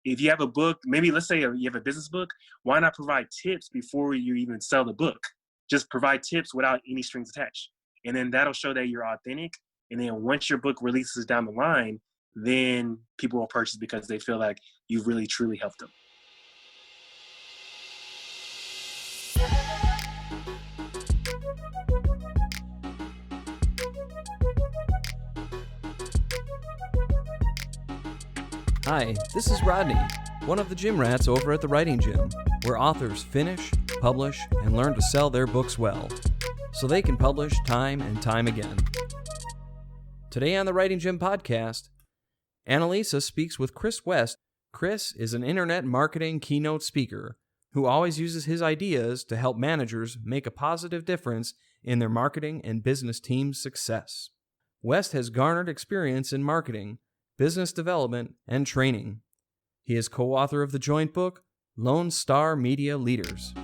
if you have a book, maybe let's say you have a business book, why not provide tips before you even sell the book? Just provide tips without any strings attached. And then that'll show that you're authentic. And then once your book releases down the line, then people will purchase because they feel like you've really, truly helped them. Hi, this is Rodney, one of the gym rats over at the Writing Gym, where authors finish, publish, and learn to sell their books well, so they can publish time and time again. Today on the Writing Gym podcast, Annalisa speaks with Chris West. Chris is an internet marketing keynote speaker who always uses his ideas to help managers make a positive difference in their marketing and business team's success. West has garnered experience in marketing, business development, and training. He is co-author of the joint book, Lone Star Media Leaders.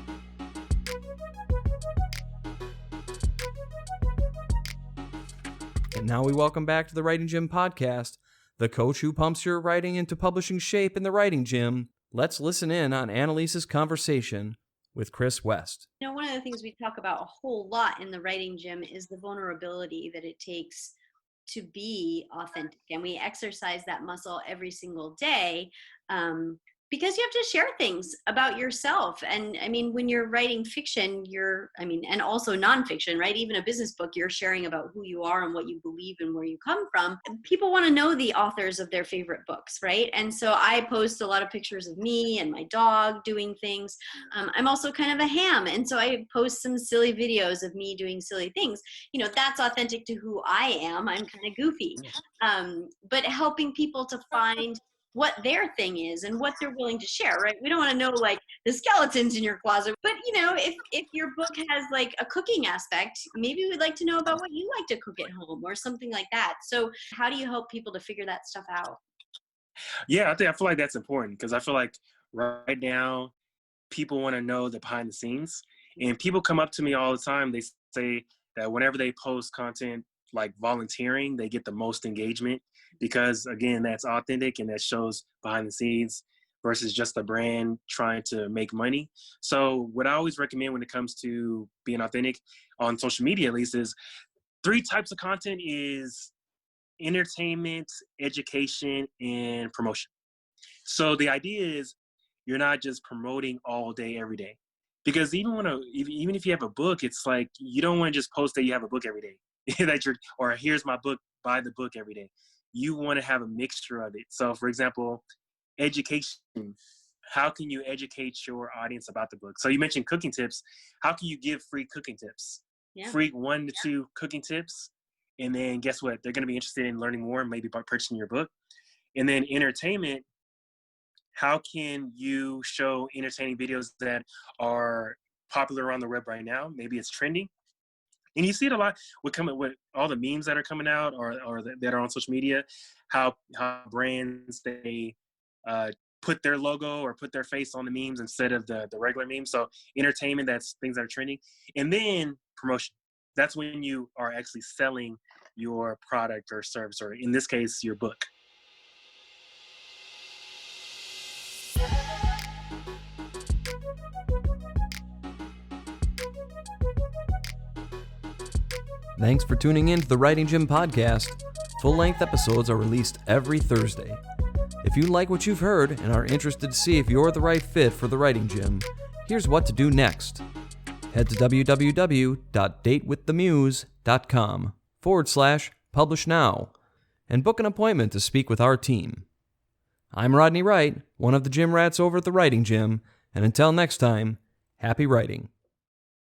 And now we welcome back to the Writing Gym podcast, the coach who pumps your writing into publishing shape in the Writing Gym. Let's listen in on Annalisa's conversation with Chris West. You know, one of the things we talk about a whole lot in the Writing Gym is the vulnerability that it takes to be authentic, and we exercise that muscle every single day because you have to share things about yourself. And I mean, when you're writing fiction, and also nonfiction, right? Even a business book, you're sharing about who you are and what you believe and where you come from. People want to know the authors of their favorite books, right? And so I post a lot of pictures of me and my dog doing things. I'm also kind of a ham, and so I post some silly videos of me doing silly things. You know, that's authentic to who I am. I'm kind of goofy, but helping people to find what their thing is and what they're willing to share, right? We don't want to know like the skeletons in your closet, but you know, if your book has like a cooking aspect, maybe we'd like to know about what you like to cook at home or something like that. So how do you help people to figure that stuff out? Yeah, I feel like that's important because I feel like right now people want to know the behind the scenes, and people come up to me all the time. They say that whenever they post content like volunteering, they get the most engagement because again, that's authentic and that shows behind the scenes versus just a brand trying to make money. So what I always recommend when it comes to being authentic on social media, at least, is 3 types of content: is entertainment, education, and promotion. So the idea is you're not just promoting all day, every day, because even if you have a book, it's like, you don't want to just post that you have a book every day. Or here's my book, buy the book every day. You want to have a mixture of it. So for example, education, how can you educate your audience about the book? So you mentioned cooking tips. How can you give free cooking tips? Yeah. Free 1 to 2 cooking tips. And then guess what? They're going to be interested in learning more, maybe by purchasing your book. And then entertainment, how can you show entertaining videos that are popular on the web right now? Maybe it's trending. And you see it a lot with all the memes that are coming out or that are on social media, how brands, they put their logo or put their face on the memes instead of the regular memes. So entertainment, that's things that are trending. And then promotion. That's when you are actually selling your product or service, or in this case, your book. Thanks for tuning in to the Writing Gym podcast. Full-length episodes are released every Thursday. If you like what you've heard and are interested to see if you're the right fit for the Writing Gym, here's what to do next. Head to www.datewiththemuse.com/publish now and book an appointment to speak with our team. I'm Rodney Wright, one of the gym rats over at the Writing Gym, and until next time, happy writing.